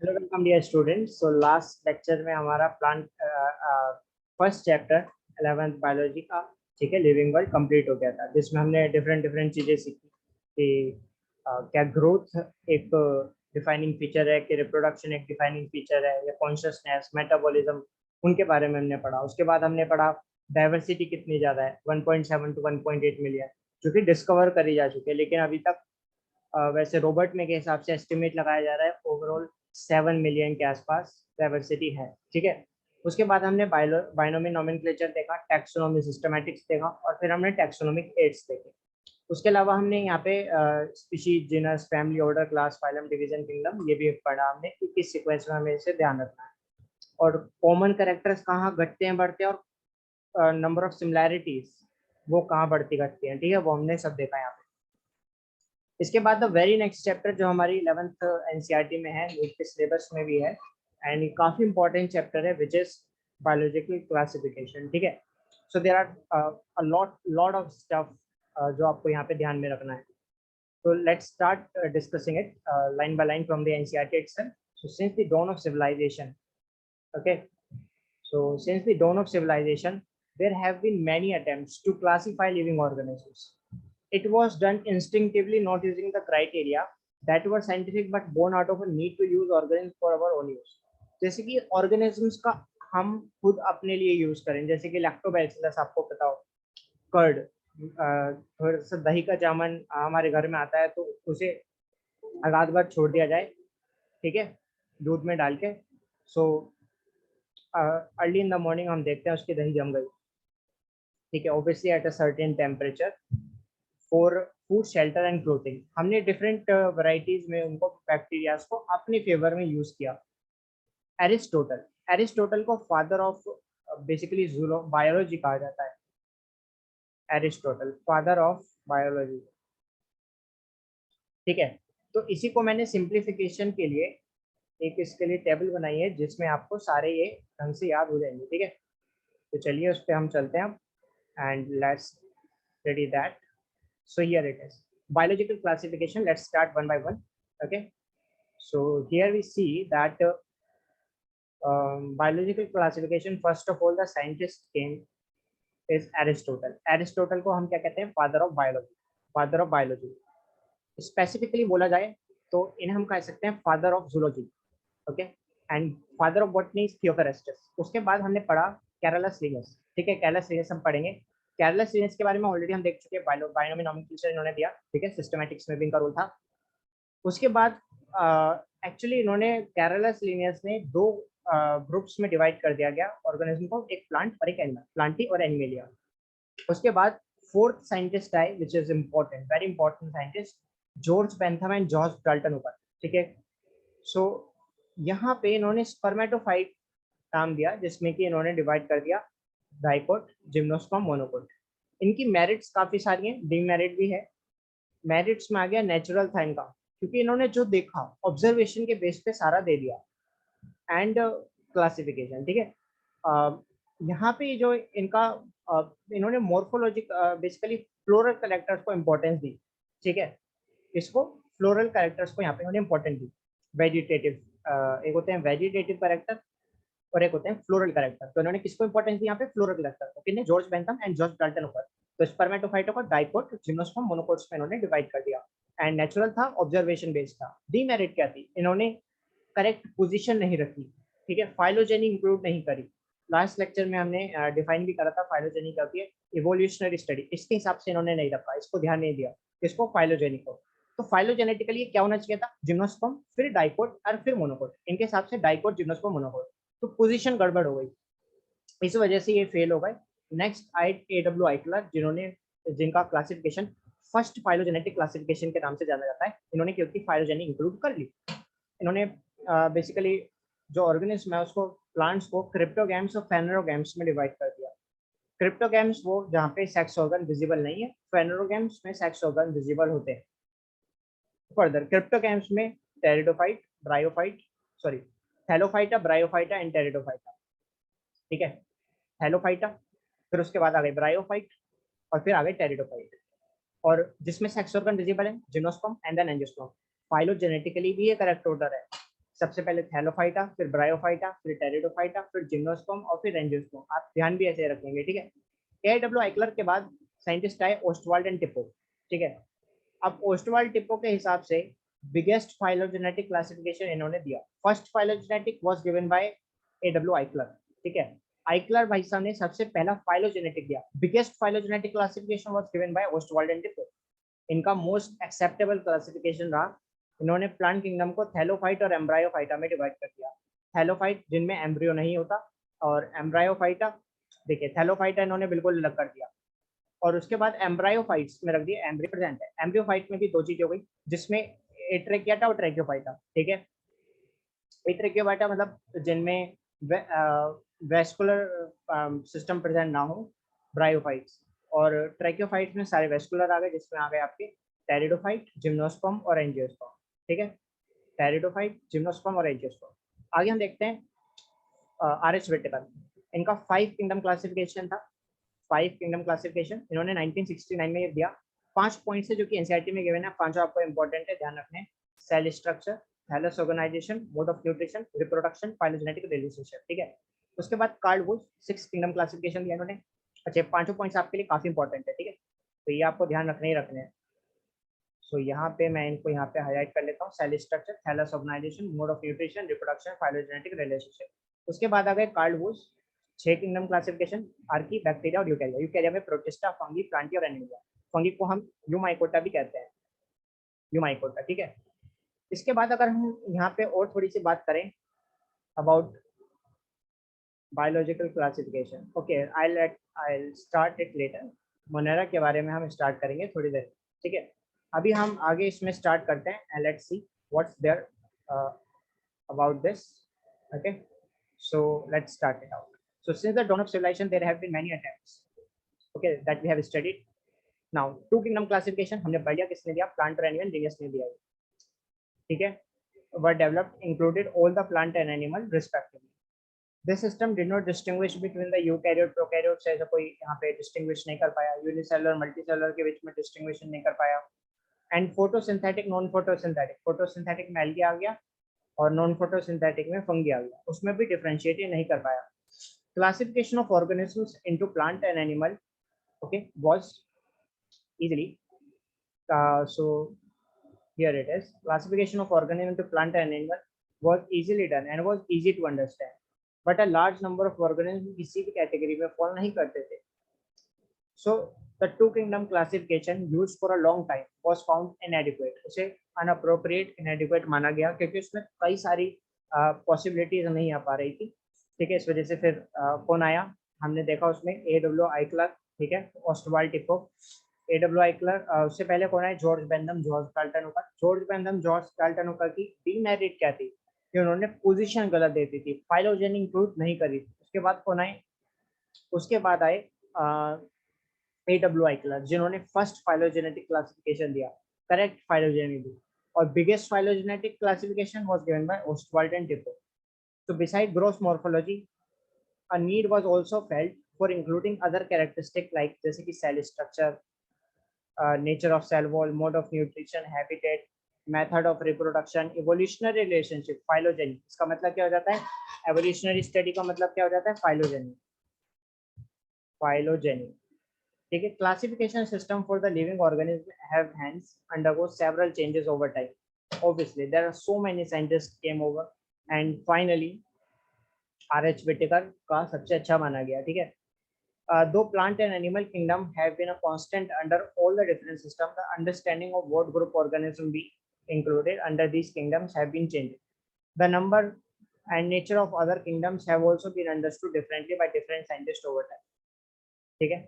Hello welcome dear students. So last lecture में हमारा plant first chapter 11th biology का, ठीक है, लिविंग वर्ल्ड कंप्लीट हो गया था, जिसमें हमने डिफरेंट डिफरेंट चीज़ें सीखी कि क्या ग्रोथ एक डिफाइनिंग फीचर है, कि रिप्रोडक्शन एक डिफाइनिंग फीचर है, या कॉन्शियसनेस, मेटाबॉलिज्म, उनके बारे में हमने पढ़ा। उसके बाद हमने पढ़ा डाइवर्सिटी कितनी ज़्यादा है, 1.7 to 1.8 मिलियन, जो कि डिस्कवर करी जा चुकी है, लेकिन अभी तक वैसे रोबर्ट में के हिसाब से एस्टिमेट लगाया जा रहा है ओवरऑल 7 मिलियन के आसपास डाइवर्सिटी है, ठीक है। उसके बाद हमने बाइनोमी नोमेनक्लेचर देखा, टैक्सोनॉमी सिस्टमैटिक्स देखा, और फिर हमने टैक्सोनॉमिक एड्स देखे। उसके अलावा हमने यहाँ पे species, genus, family, order, class, phylum, division, kingdom, ये भी पढ़ा हमने कि किस सीक्वेंस में हमें इसे ध्यान रखना है, और कॉमन कैरेक्टर्स कहाँ घटते हैं बढ़ते हैं, और नंबर ऑफ सिमिलैरिटीज वो कहाँ बढ़ती घटती हैं, ठीक है, वो हमने सब देखा यहाँ पे। इसके बाद द वेरी नेक्स्ट चैप्टर जो हमारी 11th एनसीईआरटी में है, नीट के सिलेबस में भी है, एंड ये काफी इंपॉर्टेंट चैप्टर है, विच इज बायोलॉजिकल क्लासिफिकेशन, ठीक है। So there are lot lot of stuff जो आपको यहाँ पे ध्यान में रखना है। तो let's start discussing it line by line from the NCERT itself. So since the dawn of civilization, okay, so since the dawn of civilization, there have been many attempts to classify living organisms. It was done instinctively, not using the criteria that were scientific, but born out of a need to use organisms for our own use. जैसे कि organisms का हम खुद अपने लिए use करें, जैसे कि लैक्टोबैसिलस, आपको पता हो, कर्ड, थोड़ा सा दही का जामन हमारे घर में आता है, तो उसे रात भर छोड़ दिया जाए, ठीक है, दूध में डाल के। So early in the morning हम देखते हैं उसकी दही जम गई, ठीक है, obviously at a certain temperature, for food, shelter and clothing. हमने डिफरेंट वैरायटीज में उनको बैक्टीरियाज को अपने फेवर में यूज किया। एरिस्टोटल, एरिस्टोटल को फादर ऑफ बेसिकली बायोलॉजी कहा जाता है। एरिस्टोटल फादर ऑफ बायोलॉजी, ठीक है। तो इसी को मैंने सिंप्लीफिकेशन के लिए एक इसके लिए टेबल बनाई है, जिसमें आपको सारे ये ढंग से याद हो जाएंगे, ठीक है। तो चलिए उस पर हम चलते हैं, and let's study that. So here it is. Biological classification. Let's start one by one. Okay. So here we see that biological classification. First of all, the scientist came is Aristotle. Aristotle को हम क्या कहते हैं? Father of biology. Father of biology. Specifically बोला जाए तो इन्हें हम कह सकते हैं Father of zoology. Okay. And Father of botany is Theophrastus. उसके बाद हमने पढ़ा Carolus Linnaeus. ठीक है, Carolus Linnaeus हम पढ़ेंगे। कैरलस लिनियस के बारे में ऑलरेडी हम देख चुके हैं, बायोनोमी नोमेनक्लेचर इन्होंने दिया, ठीक है, सिस्टमैटिक्स में भी इनका रोल था। उसके बाद एक्चुअली इन्होंने कैरलस लिनियस ने दो ग्रुप्स में डिवाइड कर दिया गया ऑर्गेनिज्म को, एक प्लांट और एक एनिमल, प्लांटी और एनिमेलिया। उसके बाद फोर्थ साइंटिस्ट आए, which is important, very important scientist, George Bentham and George Dalton ऊपर, ठीक है। सो यहाँ पे इन्होंने स्पर्मेटोफाइट नाम दिया, जिसमें कि इन्होंने डिवाइड कर दिया डाइकोट, जिम्नोस्पर्म, मोनोकोट। इनकी मेरिट्स काफी सारी हैं, डीमेरिट भी है। मेरिट्स में आ गया नेचुरल था इनका, क्योंकि इन्होंने जो देखा ऑब्जर्वेशन के बेस पे सारा दे दिया, एंड क्लासिफिकेशन, ठीक है। यहाँ पे जो इनका इन्होंने मोर्फोलॉजिक बेसिकली फ्लोरल कैरेक्टर्स को इम्पोर्टेंस दी, ठीक है, इसको फ्लोरल कैरेक्टर्स को यहाँ पे इन्होंने इम्पोर्टेंस दी। वेजिटेटिव, एक होते हैं वेजिटेटिव कैरेक्टर और एक होते हैं फ्लोरल कैरेक्टर, तो इन्होंने किसको इंपॉर्टेंस दी यहाँ पे? फ्लोरल कैरेक्टर को। किसने? George Bentham and George Dalton ऊपर। तो स्पर्मेटोफाइटों को डाइकोट, जिम्नोस्पर्म, मोनोकोट्स में इन्होंने डिवाइड कर दिया, एंड नेचुरल था, ऑब्जर्वेशन बेस्ड था। डीमेरिट क्या थी? इन्होंने करेक्ट पोजीशन नहीं रखी, ठीक है, फाइलोजेनी इंक्लूड नहीं करी। लास्ट लेक्चर में हमने डिफाइन भी करा था फाइलोजेनी क्या होती है, इवोल्यूशनरी स्टडी, इसके हिसाब से इन्होंने नहीं रखा, इसको ध्यान नहीं दिया, इसको फाइलोजेनी को। तो फाइलोजेनेटिकली क्या होना चाहिए था? जिम्नोस्पर्म, फिर डाइकोट और फिर मोनोकोट। इनके हिसाब से डाइकोट, जिम्नोस्पर्म, मोनोकोट, तो पोजीशन गड़बड़ हो गई, इस वजह से ये फेल हो गए। नेक्स्ट आए AW आइटलर, जिन्होंने जिनका क्लासिफिकेशन फर्स्ट फाइलोजेनेटिक क्लासिफिकेशन के नाम से जाना जाता है। इन्होंने क्योंकि फाइलोजेनी इंक्लूड कर ली, इन्होंने बेसिकली जो ऑर्गेनिज्म है उसको, प्लांट्स को क्रिप्टोगैम्स और फेनरोगैम्स में डिवाइड कर दिया। क्रिप्टोगैम्स वो जहाँ पे सेक्स ऑर्गन विजिबल नहीं है, फेनरोगैम्स में सेक्स ऑर्गन विजिबल होते हैं। फर्दर क्रिप्टोगैम्स में pteridophyte, bryophyte, sorry, Thallophyta, bryophyta and pteridophyta, ठीक है, थैलोफाइटा, फिर उसके बाद आ गए ब्रायोफाइट, और फिर आ गए टेरिडोफाइट। और जिसमें सेक्स ऑर्गन विजिबल है, gymnosperm and then angiosperm. Phylogenetically भी ये करेक्ट ऑर्डर है, सबसे पहले थैलोफाइटा, फिर ब्रायोफाइटा, फिर टेरिडोफाइटा, फिर जिम्नोस्पर्म और फिर एंजियोस्पर्म। आप ध्यान भी ऐसे रखेंगे, ठीक है। A.W. आइक्लर के बाद साइंटिस्ट आए ओस्टवाल्ड एंड टिपो, ठीक है। अब ओस्टवाल्ड टिपो के हिसाब से बिगेस्ट फाइलोजेनेटिक क्लासिफिकेशन इन्होंने दिया। First phylogenetic was given bye A.W. आइक्लर, ठीक है। आइक्लर भाई साहब ने सबसे पहला फाइलोजेनेटिक दिया। Biggest phylogenetic classification was given by Oswald and Tippo. इनका मोस्ट एक्सेप्टेबल क्लासिफिकेशन रहा, इन्होंने प्लांट किंगडम को थैलोफाइट और एम्ब्रायोफाइटा में डिवाइड कर दिया। थैलोफाइट जिनमें एम्ब्रियो नहीं होता, और एम्ब्रायोफाइटा, देखिए थैलोफाइटा इन्होंने बिल्कुल अलग कर दिया। और उसके बाद एम्ब्रायोफाइट्स में रख दिया, एम्ब्रियो प्रेजेंट है। एम्ब्रियोफाइट में भी दो चीज हो गई, जिसमें एट्रेकियाटा और ट्रैकियोफाइटा, ठीक है। एट्रेकियोफाइटा मतलब जिनमें वेस्कुलर सिस्टम प्रेजेंट ना हो, ब्रायोफाइट्स। और ट्रैकियोफाइट्स में सारे वेस्कुलर आ गए, जिसमें आ गए आपके टेरिडोफाइट, जिम्नोस्पर्म और एंजियोस्पर्म, ठीक है। टेरिडोफाइट, जिम्नोस्पर्म और एंजियोस्पर्म। आगे हम देखते हैं आर.एच. व्हिटेकर। इनका 5 किंगडम क्लासिफिकेशन था। 5 किंगडम क्लासिफिकेशन इन्होंने 1969 में ये दिया। 5 पॉइंट्स है जो कि एनसीईआरटी में गिवन है, पांचों आपको इंपॉर्टेंट है, ध्यान रखने। Cell structure, thallus organisation, mode of nutrition, reproduction, phylogenetic relationship, ठीक है। उसके बाद कार्ल वुड 6 किंगडम क्लासिफिकेशन दिया इन्होंने। अच्छा, पांचों पॉइंट्स आपके लिए काफी इंपॉर्टेंट है, ठीक है, तो ये आपको ध्यान रखने ही रखने हैं। सो यहाँ पे मैं इनको यहाँ पे हाईलाइट कर लेता हूँ। Cell structure, thallus organisation, mode of nutrition, reproduction, phylogenetic relationship. उसके बाद आ गए Carl Woese 6 kingdom classification, archaea, bacteria और यूकैरिया। यूकैरिया में प्रोटिस्टा, फंगी, प्लांटी और एनिमलिया। फंगी को हम यूमाइकोटा भी कहते हैं, यूमाइकोटा, ठीक है। इसके बाद अगर हम यहाँ पे और थोड़ी सी बात करें about biological classification, okay, I start it later. Monera के बारे में हम स्टार्ट करेंगे थोड़ी देर, ठीक है। अभी हम आगे इसमें स्टार्ट करते हैं, and let's see what's there about this, okay, so let's start it out. So since the dawn of civilization there have been many attempts, okay, that we have studied. Now two kingdom classification हमने पढ़ लिया, किसने दिया, plant और animal, Linnaeus ने दिया, ठीक है, were developed included all the plant and animal respectively. This system did not distinguish between the eukaryote prokaryotes, ऐसा कोई यहाँ पे distinguish नहीं कर पाया, unicellular multicellular के बीच में distinguish नहीं कर पाया, and photosynthetic non photosynthetic, photosynthetic में algae आ गया और नॉन फोटोसिंथेटिक में फंगी आ गया, उसमें भी डिफरेंशिएट नहीं कर पाया। Classification of organisms into plant and animal, okay, was easily, so here it is, classification of organism into plant and animal was easily done and was easy to understand, but a large number of organisms किसी भी category में fall नहीं करते थे। So the two kingdom classification used for a long time was found inadequate, उसे unappropriate, inadequate माना गया, क्योंकि उसमें कई सारी पॉसिबिलिटीज नहीं आ पा रही थी, ठीक है। इस वजह से फिर कौन आया, हमने देखा उसमें A.W. आइक्लर, ठीक है, ओस्टवाल्ड टिपो, A.W. आइक्लर। उससे पहले कौन है, George Bentham, George Dalton Hooker. George Bentham, George Dalton Hooker की डीमेरिट क्या थी कि उन्होंने पोजीशन गलत दे दी थी, फाइलोजेनी इंक्लूड नहीं करी थी। उसके बाद कौन आए, उसके बाद आए A.W. आइक्लर, जिन्होंने फर्स्ट फाइलोजेनेटिक क्लासिफिकेशन दिया, करेक्ट फाइलोजेनी दी, और biggest phylogenetic classification was given by Oswald and Tippo. So beside gross morphology, a need was also felt for including other characteristics like जैसे कि cell structure, nature of cell wall, mode of nutrition, habitat, method of reproduction, evolutionary relationship, phylogeny। इसका मतलब क्या हो जाता है, evolutionary study का मतलब क्या हो जाता है, phylogeny, phylogeny, ठीक है। Classification system for the living organism have hence undergo several changes over time. Obviously, there are so many scientists came over, and finally R.H. Whittaker का सबसे अच्छा माना गया, ठीक है। Though plant and animal kingdom have been a constant under all the different systems, the understanding of what group organism be included under these kingdoms have been changed. The number and nature of other kingdoms have also been understood differently by different scientists over time, ठीक है।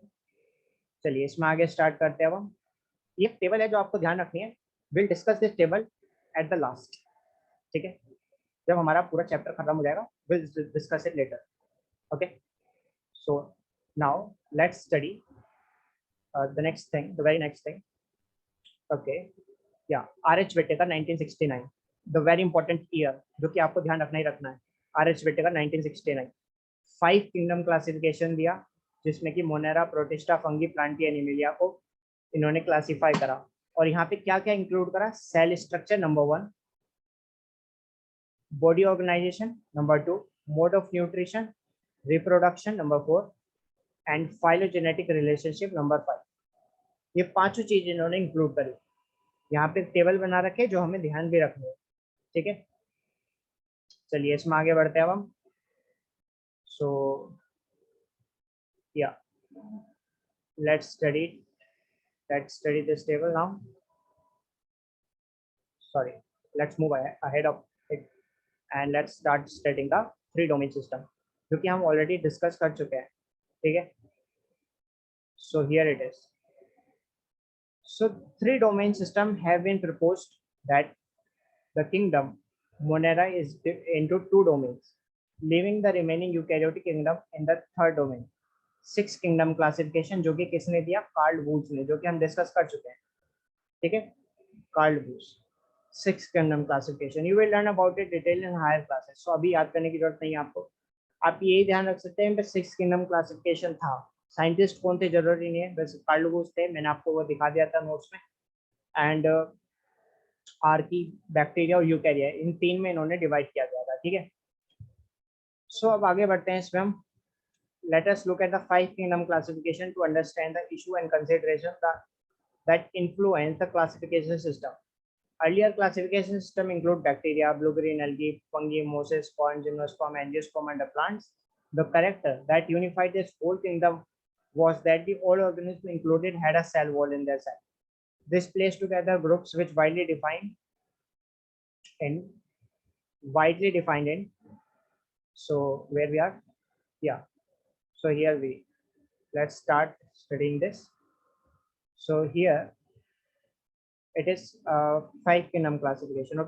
चलिए इसमें आगे start करते हैं। अब ये table है जो आपको ध्यान रखनी है, will discuss this table at the last, ठीक है, जब हमारा पूरा चैप्टर खत्म हो जाएगा, will discuss it later, okay. So now let's study the next thing, the very next thing, okay, या R.H. Whittaker 1969, the very important year जो कि आपको ध्यान रखना ही रखना है। R.H. व्हिटेकर 1969 5 किंगडम क्लासिफिकेशन दिया, जिसमें कि Monera, protista, fungi, Plantae, Animalia को इन्होंने क्लासिफाई करा। और यहाँ पे क्या क्या इंक्लूड करा, cell structure number 1, body organization, number 2, mode of nutrition, reproduction, number 4, and phylogenetic relationship, number 5. ये पांचों चीज इन्होंने इंक्लूड करी। यहाँ पे टेबल बना रखे जो हमें ध्यान भी रखने हैं, ठीक है। चलिए इसमें आगे बढ़ते हैं अब हम। सो या let's study this table now. Sorry, let's move ahead of it and let's start studying the three domain system जो कि हम ऑलरेडी डिस्कस कर चुके हैं, ठीक है। So here it is. So three domain system have been proposed that the kingdom Monera is into two domains, leaving the remaining eukaryotic kingdom in the third domain. Six kingdom classification जो कि किसने दिया, Karl whose ने, जो कि हम discuss कर चुके हैं, ठीक है। Carl Woese six kingdom classification, you will learn about it detail in higher classes. So अभी याद करने की जरूरत नहीं है आपको, आप यही ध्यान रख सकते हैं सिक्स किंगडम क्लासिफिकेशन था। साइंटिस्ट कौन थे जरूरी नहीं है, बस कार्ल वूज थे, मैंने आपको वो दिखा दिया था नोट्स में। एंड आर्की, बैक्टीरिया और यूकैरिया, इन तीन में इन्होंने डिवाइड किया गया था, ठीक है। सो अब आगे बढ़ते हैं इसमें हम। Let us look at the five kingdom classification to understand the issue and consideration that influence the classification system. Earlier classification system include bacteria, blue-green algae, fungi, mosses, sponge, gymnosperm, angiosperm, and the plants. The character that unified this whole kingdom was that the all organisms included had a cell wall in their cell. This placed together groups which widely defined in. So where we are, yeah. So here let's start studying this. So here it is five kingdom classification, okay.